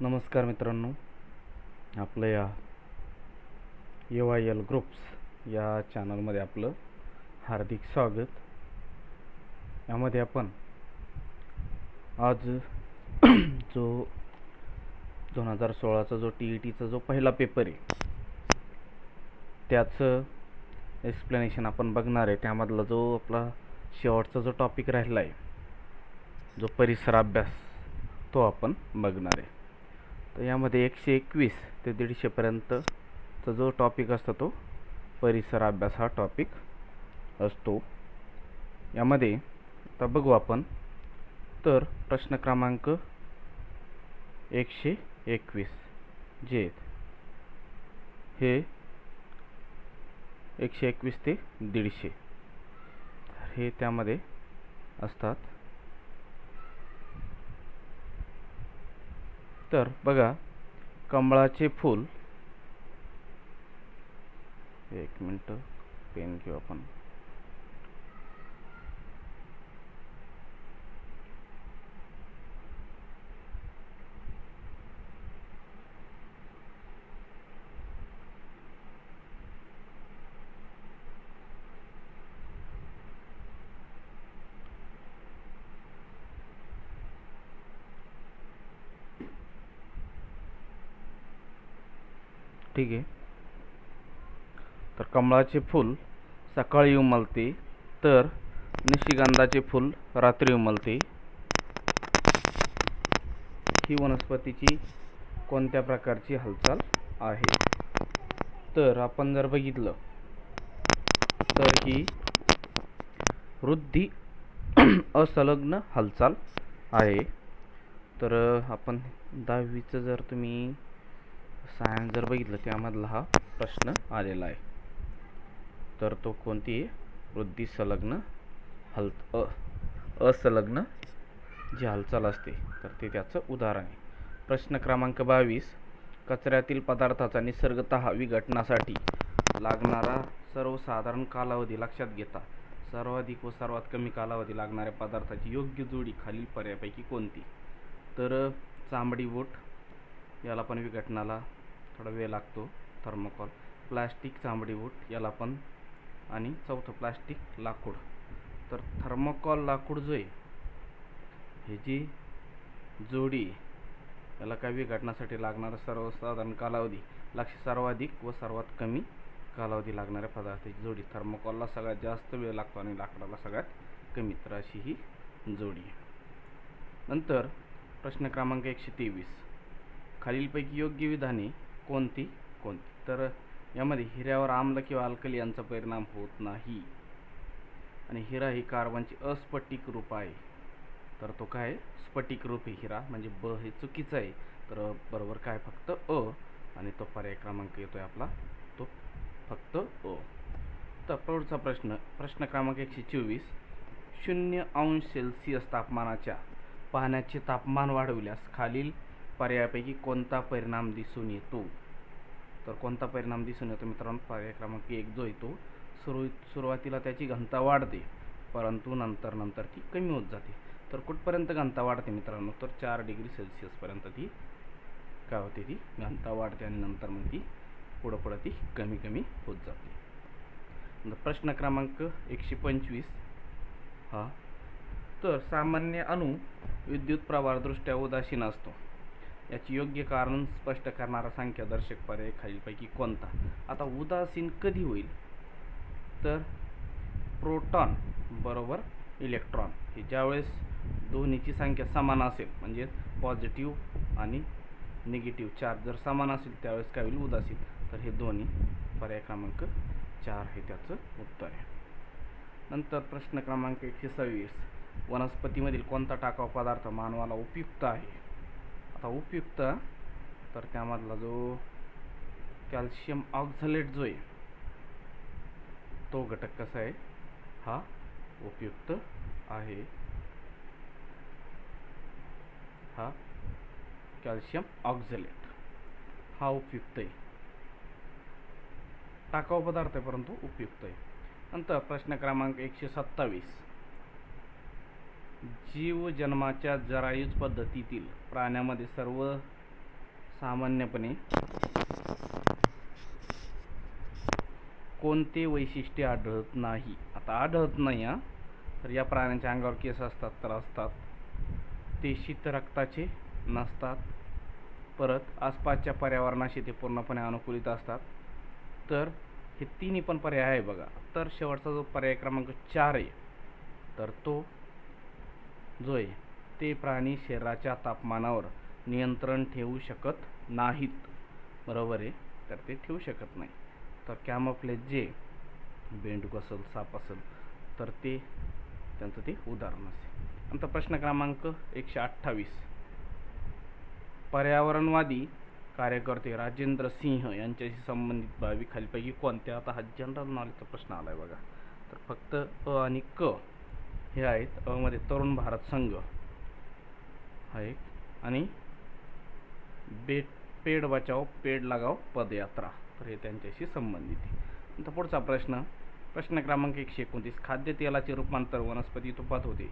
नमस्कार मित्रांनो, आपलं या AYL ग्रुप्स या चॅनलमध्ये आपलं हार्दिक स्वागत. यामध्ये आपण आज जो 2016चा जो TETचा जो पहिला पेपर आहे त्याचं एक्सप्लेनेशन आपण बघणार आहे. त्यामधला जो आपला शेवटचा जो टॉपिक राहिला आहे, जो परिसर अभ्यास, तो आपण बघणार आहे. तर यामध्ये 121 ते 150 पर्यंतचा जो टॉपिक असतो तो परिसर अभ्यास हा टॉपिक असतो. यामध्ये आता बघू आपण, तर प्रश्न क्रमांक 121 जे हे 121 ते 150 हे त्यामध्ये असतात. तर बघा, कमळाचे फूल, एक मिनिट पेन घेऊ आपण. ठीक आहे. तर कमळाचे फूल सकाळी उमलते, तर निशिगंधाचे फूल रात्री उमलते. ही वनस्पतीची कोणत्या प्रकारची हालचाल आहे? तर आपण जर बघितलं तर ही वृद्धी असंलग्न हालचाल आहे. तर आपण 10वीचं जर तुम्ही सायन्स जर बघितलं, त्यामधला हा प्रश्न आलेला आहे. तर तो कोणती आहे? वृद्धी संलग्न असंलग्न जी हालचाल असते, तर ते त्याचं उदाहरण आहे. प्रश्न क्रमांक 22, कचऱ्यातील पदार्थाचा निसर्गतः विघटनासाठी लागणारा सर्वसाधारण कालावधी लक्षात घेता सर्वाधिक व सर्वात कमी कालावधी लागणाऱ्या पदार्थाची योग्य जोडी खालील पर्यायापैकी कोणती? तर चामडी बूट, याला पण विघटनाला थोडा वेळ लागतो, थर्मोकॉल. प्लास्टिक चामडी बूट याला पण, आणि चौथं प्लास्टिक लाकूड. तर थर्मोकॉल लाकूड जो आहे, हे जी जोडी, याला काय विघटनासाठी लागणारा सर्वसाधारण कालावधी सर्वाधिक व सर्वात कमी कालावधी लागणाऱ्या पदार्थाची जोडी. थर्मोकॉलला सगळ्यात जास्त वेळ लागतो आणि लाकडाला सगळ्यात कमी, तर अशी ही जोडी. नंतर प्रश्न क्रमांक 123, खालीलपैकी योग्य विधाने कोणती? तर यामध्ये हिऱ्यावर आम्ल किंवा अल्कली यांचा परिणाम होत नाही, आणि हिरा ही कार्बनची अस्फटिक रूप आहे. तर तो काय? स्फटिक रूप आहे हिरा, म्हणजे ब हे चुकीचं आहे. तर बरोबर काय? फक्त अ, आणि तो पर्याय क्रमांक येतोय आपला, तो फक्त अ. तर पुढचा प्रश्न क्रमांक 124, 0° तापमानाच्या पाण्याचे तापमान वाढविल्यास खालील पर्यायापैकी कोणता परिणाम दिसून येतो? तर कोणता परिणाम दिसून येतो मित्रांनो? पर्याय क्रमांक 1 जो येतो, सुरुवातीला त्याची घनता वाढते, परंतु नंतर ती कमी होत जाते. तर कुठपर्यंत घनता वाढते मित्रांनो? तर 4°C पर्यंत ती काय होते? ती घनता वाढते, आणि नंतर मग ती पुढं ती कमी होत जाते. प्रश्न क्रमांक 125 हा, तर सामान्य अणू विद्युत प्रवाहादृष्ट्या उदासीन असतो, याची योग्य कारण स्पष्ट करणारा संख्यादर्शक पर्याय खालीलपैकी कोणता? आता उदासीन कधी होईल? तर प्रोटॉन बरोबर इलेक्ट्रॉन हे ज्यावेळेस दोन्हीची संख्या समान असेल, म्हणजे पॉझिटिव्ह आणि निगेटिव्ह चार्ज जर समान असेल, त्यावेळेस काय होईल? उदासीन. तर हे दोन्ही पर्याय क्रमांक 4 हे त्याचं उत्तर आहे. नंतर प्रश्न क्रमांक 126, वनस्पतीमधील कोणता टाकाऊ पदार्थ मानवाला उपयुक्त आहे? आता उपयुक्त, तर त्यामधला जो कॅल्शियम ऑक्झलेट जो आहे, तो घटक कसा आहे? हा उपयुक्त आहे. हा कॅल्शियम ऑक्झलेट हा उपयुक्त आहे, टाकाऊ पदार्थ आहे परंतु उपयुक्त आहे. नंतर प्रश्न क्रमांक 127, जीव जन्माच्या जरायुज पद्धतीतील प्राण्यामध्ये सामान्यपणे कोणते वैशिष्ट्य आढळत नाही? आता आढळत नाही हा, तर या प्राण्यांच्या अंगावर केस असतात तर असतात, ते शीत रक्ताचे नसतात, परत आसपासच्या पर्यावरणाशी ते पूर्णपणे अनुकूलित असतात. तर हे तिन्ही पण पर्याय आहे बघा. तर शेवटचा जो पर्याय क्रमांक 4 आहे, तर तो जो आहे ते प्राणी शरीराच्या तापमानावर नियंत्रण ठेवू शकत नाहीत. बरोबर आहे, तर ते ठेवू शकत नाही. तर कॅमोफ्लेज जे बेंडूक असेल, साप असेल, तर ते त्यांचं ते उदाहरण असेल. नंतर प्रश्न क्रमांक 128, पर्यावरणवादी कार्यकर्ते राजेंद्र सिंह यांच्याशी संबंधित बाबी खालीलपैकी कोणत्या? आता हा जनरल नॉलेजचा प्रश्न आलाय बघा. तर फक्त अ आणि क हे आहेत. अ मध्ये तरुण भारत संघ आहे आणि पेड बचाओ पेड लगाओ पदयात्रा, तर हे त्यांच्याशी संबंधित आहे. नंतर पुढचा प्रश्न क्रमांक 129, खाद्यतेलाचे रूपांतर वनस्पती तुपात होते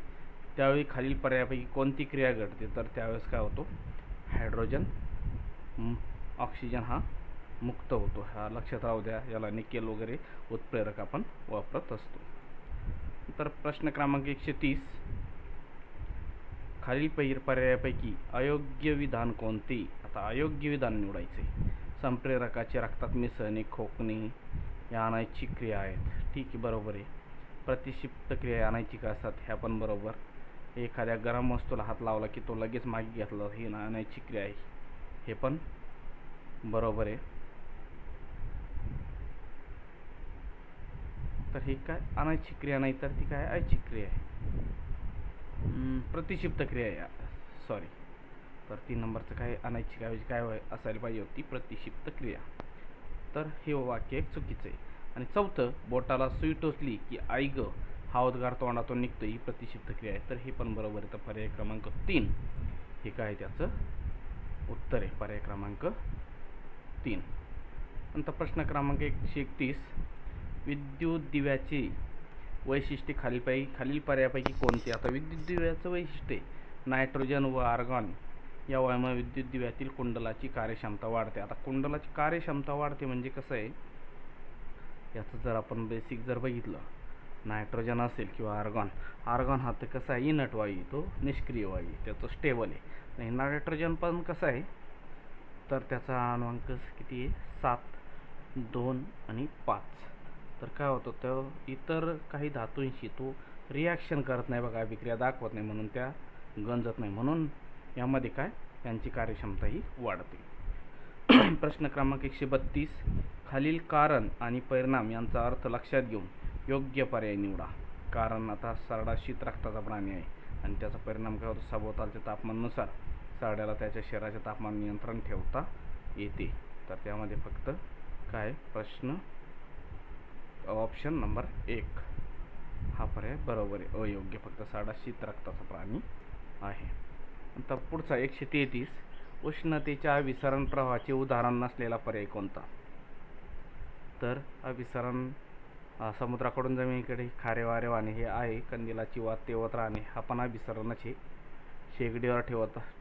त्यावेळी खालील पर्यायापैकी कोणती क्रिया घडते? तर त्यावेळेस काय होतो? हायड्रोजन ऑक्सिजन हा मुक्त होतो. हा लक्षात राहू द्या. याला निकेल वगैरे उत्प्रेरक आपण वापरत असतो. तर प्रश्न क्रमांक 130, खालील पर्यायापैकी अयोग्य विधान कोणते? आता अयोग्य विधान निवडायचे. संप्रेरकाचे रक्तात मिसळणे, खोकणे या अनैच्छिक क्रिया आहेत. ठीक आहे, बरोबर आहे. प्रतिक्षिप्त क्रिया अनैच्छिक असतात, ह्या पण बरोबर. एखाद्या गरम वस्तूला हात लावला की तो लगेच मागे घेतला, ही अनैच्छिक क्रिया आहे, हे पण बरोबर आहे. तर ही काय अनैच्छिक क्रिया नाही, तर ती काय ऐच्छिक क्रिया आहे, प्रतिक्षिप्त क्रिया आहे, सॉरी. तर 3 नंबरचं काय अनैच्छिक ऐवजी काय असायला पाहिजे होती? प्रतिक्षिप्त क्रिया. तर हे वाक्य एक चुकीचं आहे. आणि चौथं, बोटाला सुई टोचली की आई ग हा उद्गार तोंडातून निघतो, ही प्रतिक्षिप्त क्रिया आहे, तर हे पण बरोबर आहे. तर पर्याय क्रमांक 3 हे काय त्याचं उत्तर आहे, पर्याय क्रमांक 3. नंतर प्रश्न क्रमांक 131, विद्युत दिव्याचे वैशिष्ट्ये खालील पर्यायापैकी कोणते? आता विद्युत दिव्याचं वैशिष्ट्य नायट्रोजन व आर्गॉन या वायूमुळे विद्युत दिव्यातील कुंडलाची कार्यक्षमता वाढते. आता कुंडलाची कार्यक्षमता वाढते म्हणजे कसं आहे, याचं जर आपण बेसिक जर बघितलं, नायट्रोजन असेल किंवा आर्गॉन हा तर कसा आहे, इनट वायू, तो निष्क्रिय वायू, त्याचं स्टेबल आहे. आणि नायट्रोजन पण कसं आहे, तर त्याचा अणुअंक किती आहे? 7, 2 आणि 5. तर काय होतं, तो इतर काही धातूंशी तो रिॲक्शन करत नाही बघा, अभिक्रिया दाखवत नाही, म्हणून त्या गंजत नाही, म्हणून यामध्ये काय त्यांची कार्यक्षमता ही वाढते. प्रश्न क्रमांक 132, खालील कारण आणि परिणाम यांचा अर्थ लक्षात घेऊन योग्य पर्याय निवडा. कारण आता सरडा शीत रक्ताचा प्राणी आहे आणि त्याचा परिणाम काय होतो? सभोवतालच्या तापमानानुसार सरड्याला त्याच्या शरीराचे तापमान नियंत्रण ठेवता येते. तर त्यामध्ये फक्त काय प्रश्न ऑप्शन नंबर 1 हा पर्याय बरोबर आहे, अयोग्य. फक्त सरडा शीत रक्ताचा प्राणी आहे. नंतर पुढचा 133, उष्णतेच्या विसरण प्रवाहाचे उदाहरण नसलेला पर्याय कोणता? तर अभिसरण समुद्राकडून जमिनीकडे खारे वारे वाहणे हे आहे. कंदिलाची वात तेवत राहणे हा पण अभिसरणच आहे. शेगडीवर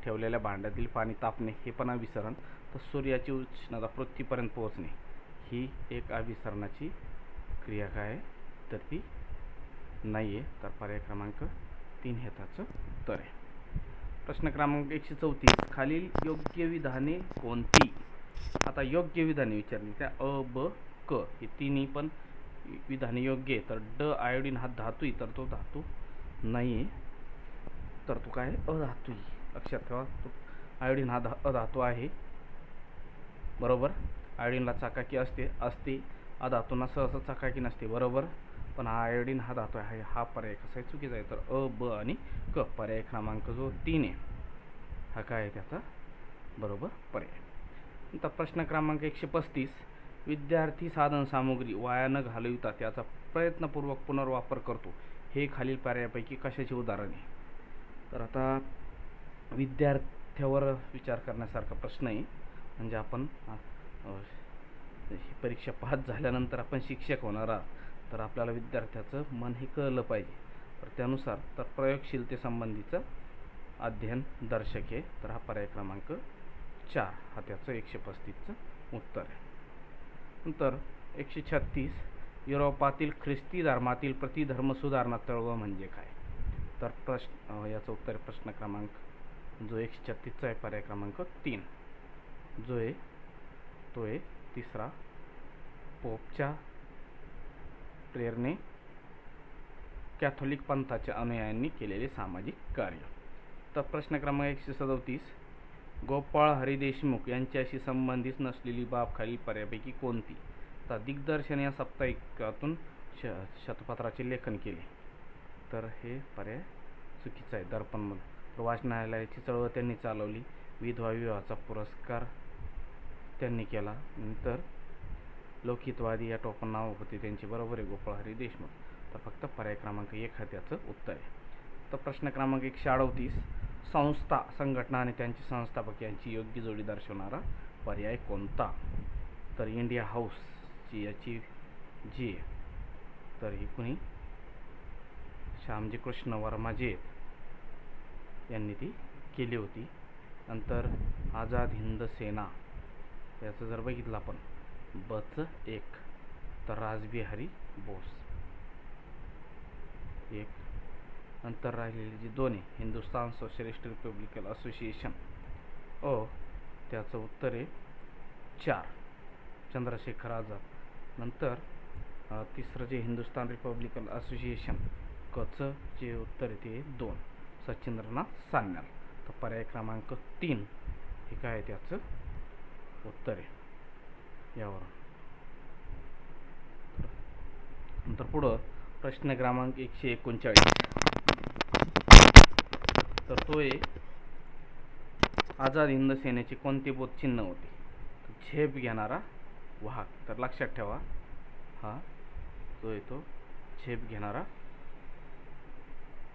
ठेवलेल्या भांड्यातील पाणी तापणे हे पण अभिसरण. तर सूर्याची उष्णता पृथ्वीपर्यंत पोहोचणे ही एक अभिसरणाची क्रिया काय आहे, तर ती नाही आहे. तर पर्याय क्रमांक 3 हे त्याचं उत्तर आहे. प्रश्न क्रमांक 134, खालील योग्य विधाने कोणती? आता योग्य विधाने विचारली, त्या अ, ब, क हे तिन्ही पण विधाने योग्य आहे. तर ड आयोडीन हा धातू आहे, तर तो धातू नाही आहे, तर तो काय अधातू आहे. लक्षात ठेवा, तो आयोडीन हा अधातू आहे, बरोबर. आयोडीनला चाकाकी असते, अधातूंना सहसा चाकाकी नसते, बरोबर. पण आयोडीन हा धातू आहे, हा पर्याय कसा आहे? चुकीचा आहे. तर अ, ब आणि क पर्याय क्रमांक जो 3 आहे हा काय आहे त्याचा बरोबर पर्याय. नंतर प्रश्न क्रमांक 135, विद्यार्थी साधन सामुग्री वाया न घालविता त्याचा प्रयत्नपूर्वक पुनर्वापर करतो, हे खालील पर्यायापैकी कशाचे उदाहरण आहे? तर आता विद्यार्थ्यावर विचार करण्यासारखा प्रश्न आहे. म्हणजे आपण ही परीक्षा पास झाल्यानंतर आपण शिक्षक होणार आहात, तर आपल्याला विद्यार्थ्याचं मन हे कळलं पाहिजे. तर त्यानुसार तर प्रयोगशीलतेसंबंधीचं अध्ययन दर्शक आहे. तर हा पर्याय क्रमांक 4 हा त्याचं 135चं उत्तर आहे. नंतर 136 युरोपातील ख्रिस्ती धर्मातील प्रतिधर्म सुधारणा चळवळ म्हणजे काय? तर याचं उत्तर आहे प्रश्न क्रमांक जो 136चा आहे पर्याय क्रमांक 3 जो आहे तो आहे तिसरा पोपच्या प्रेरणे कॅथोलिक पंथाच्या अनुयायांनी केलेले सामाजिक कार्य. तर प्रश्न क्रमांक 137 गोपाळ हरी देशमुख यांच्याशी संबंधित नसलेली बाब खालील पर्यायापैकी कोणती? तर दिग्दर्शन या साप्ताहिकातून शतपत्राचे लेखन केले, तर हे पर्याय चुकीचा आहे. दर्पणमध्ये वाचनालयाची चळवळ त्यांनी चालवली, विधवा विवाहाचा पुरस्कार त्यांनी केला, नंतर लोकहितवादी या टोपण नाव होते त्यांचे, बरोबर आहे गोपाळ हरी देशमुख. तर फक्त पर्याय क्रमांक 1 हा त्याचं उत्तर आहे. तर प्रश्न क्रमांक 138 संस्था संघटना आणि त्यांचे संस्थापक यांची योग्य जोडी दर्शवणारा पर्याय कोणता? तर इंडिया हाऊसची याची जी तर ही कुणी श्यामजी कृष्ण वर्मा जे यांनी ती केली होती. नंतर आझाद हिंद सेना याचं जर बघितलं आपण बचं 1 तर रासबिहारी बोस 1. नंतर राहिलेली जी 2 आहे हिंदुस्तान सोशलिस्ट रिपब्लिकन असोसिएशन त्याचं उत्तर आहे 4 चंद्रशेखर आझाद. नंतर तिसरं जे हिंदुस्तान रिपब्लिकन असोसिएशन कचं जे उत्तर आहे ते 2 सचिंद्रनाथ सान्याल. तर पर्याय क्रमांक 3 हे काय आहे त्याचं उत्तर आहे यावरून. नंतर पुढं प्रश्न क्रमांक 139 तर तो आहे आझाद हिंद सेनेचे कोणते बोधचिन्ह होते? झेप घेणारा वाहक. तर लक्षात ठेवा हा जो आहे तो झेप घेणारा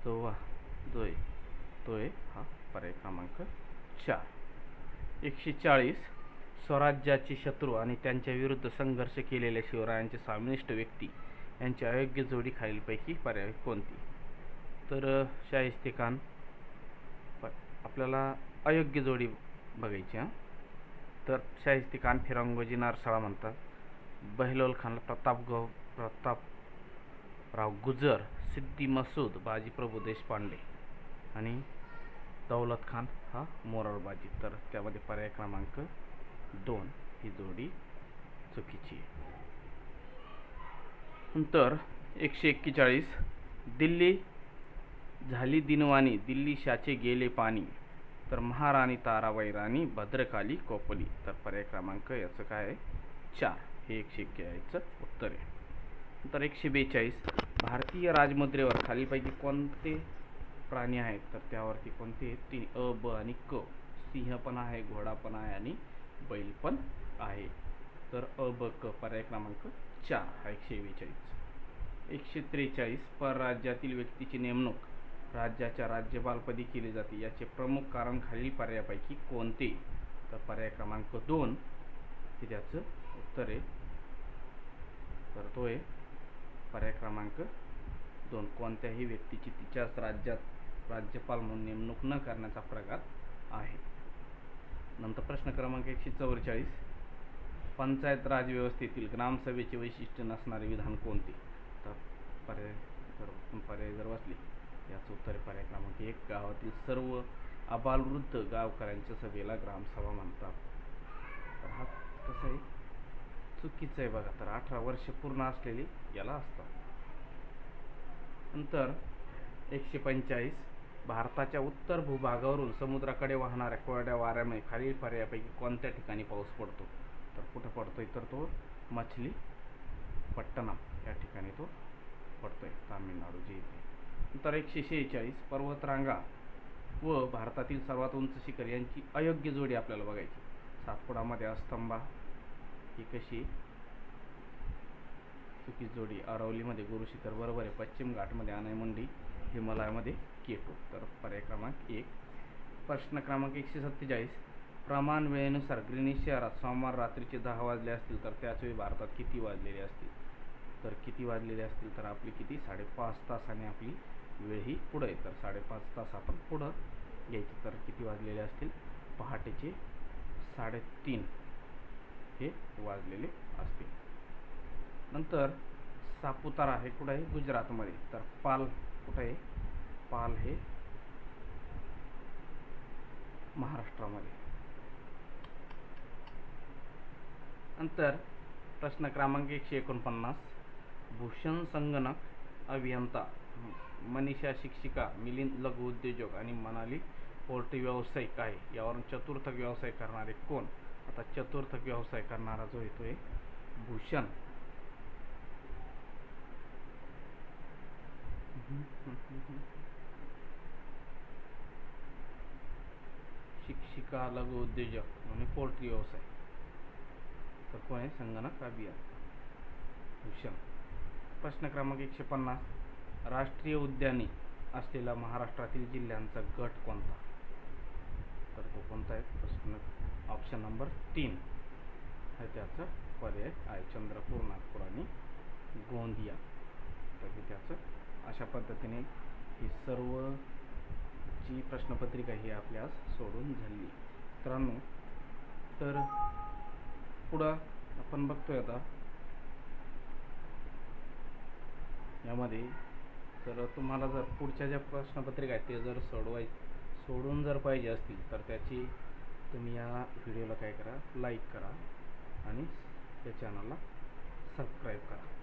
जो आहे हा पर्याय क्रमांक 4. 140 स्वराज्याचे शत्रू आणि त्यांच्या विरुद्ध संघर्ष केलेल्या शिवरायांचे सामनिष्ठ व्यक्ती यांची अयोग्य जोडी खालीलपैकी पर्याय कोणती? तर शाहिस्तेखान आपल्याला अयोग्य जोडी बघायची हां. तर शाहिस्तेखान फिरंगोजी नारसाळा म्हणतात, बहलोल खानला प्रतापराव गुजर, सिद्दी मसूद बाजीप्रभू देशपांडे आणि दौलत खान हा मोरारबाजी. तर त्यामध्ये पर्याय क्रमांक 2 ही जोडी चुकीची आहे. नंतर 141 दिल्ली झाली दिनवाणी, दिल्ली शाचे गेले पाणी, तर महाराणी ताराबाई राणी भद्रकाली कोपली. तर पर्याय क्रमांक याचं काय आहे 4 हे 141चं उत्तर आहे. नंतर 142 भारतीय राजमुद्रेवर खालीलपैकी कोणते प्राणी आहेत? तर त्यावरती कोणते 3 अ, ब आणि क. सिंह पण आहे, घोडा पण आहे आणि बैल पण आहे. तर अ, ब, क पर्याय क्रमांक 4 हा 142. 143 परराज्यातील व्यक्तीची नेमणूक राज्याच्या राज्यपालपदी केली जाते, याचे प्रमुख कारण खालील पर्यायापैकी कोणते? तर पर्याय क्रमांक 2 हे त्याचं उत्तर आहे. तर तो आहे पर्याय क्रमांक 2 कोणत्याही व्यक्तीची तिच्याच राज्यात राज्यपाल म्हणून नेमणूक न करण्याचा प्रकार आहे. नंतर प्रश्न क्रमांक 144 पंचायत राज व्यवस्थेतील ग्रामसभेचे वैशिष्ट्य नसणारे विधान कोणते? तर पर्याय जर वाचले याचं उत्तर पर्याय क्रमांक 1 गावातील सर्व आबालवृद्ध गावकऱ्यांच्या सभेला ग्रामसभा म्हणतात. तर हा कसं आहे चुकीचं आहे बघा. तर 18 वर्ष पूर्ण असलेली याला असतात. नंतर 145 भारताच्या उत्तर भूभागावरून समुद्राकडे वाहणाऱ्या कोरड्या वाऱ्यामुळे खालील पर्यायापैकी कोणत्या ठिकाणी पाऊस पडतो? तर कुठं पडतोय? तर तो मछलीपट्टणम या ठिकाणी तो पडतोय, तामिळनाडू जे इथे. नंतर 146 पर्वतरांगा व भारतातील सर्वात उंच शिखर यांची अयोग्य जोडी आपल्याला बघायची. सातपुडामध्ये अस्तंबा ही कशी चुकी जोडी, अरवलीमध्ये गुरु शिखर बरोबर आहे, पश्चिम घाटमध्ये अनायमुंडी, हिमालयामध्ये केटू. तर पर्याय क्रमांक 1. प्रश्न क्रमांक 147 प्रमाण वेळेनुसार ग्रीनिच शहरात सोमवार रात्रीचे 10 वाजले असतील तर त्याच वेळी भारतात किती वाजलेले असतील? तर किती वाजलेले असतील तर आपली किती 5.5 तास आणि आपली वेळ ही पुढं आहे. तर 5.5 तास आपण पुढं घ्यायची. तर किती वाजलेले असतील? पहाटेचे 3:30 हे वाजलेले असते. नंतर सापुतारा हे कुठं आहे? गुजरातमध्ये. तर पाल कुठं आहे? पाल हे महाराष्ट्रामध्ये. नंतर प्रश्न क्रमांक 149, भूषण संगणक अभियंता, मनीषा शिक्षिका, मिलिंद लघु उद्योजक आणि मनाली पोल्ट्री व्यावसायिक आहे. यावरून चतुर्थक व्यवसाय करणारे कोण? आता चतुर्थक व्यवसाय करणारा जो येतोय भूषण शिक्षिका, लघु उद्योजक आणि पोल्ट्री व्यवसाय. तर कोण आहे? संगणक अभियंता भूषण. प्रश्न क्रमांक 150, राष्ट्रीय उद्याने असलेला महाराष्ट्रातील जिल्ह्यांचा गट कोणता? तर तो कोणता आहे? प्रश्न ऑप्शन नंबर 3 हे त्याचं पर्याय आहे. चंद्रपूर, नागपूर आणि गोंदिया. तर हे त्याचं अशा पद्धतीने ही सर्व जी प्रश्नपत्रिका ही आपल्यास सोडून झाली मित्रांनो. तर पुढं आपण बघतोय आता यामध्ये, तर तुम्हाला जर पुढच्या ज्या प्रश्नपत्रिका आहेत ते जर सोडून जर पाहिजे असतील तर त्याची तुम्ही या व्हिडिओला काय करा, लाईक करा आणि या चॅनलला सबस्क्राईब करा.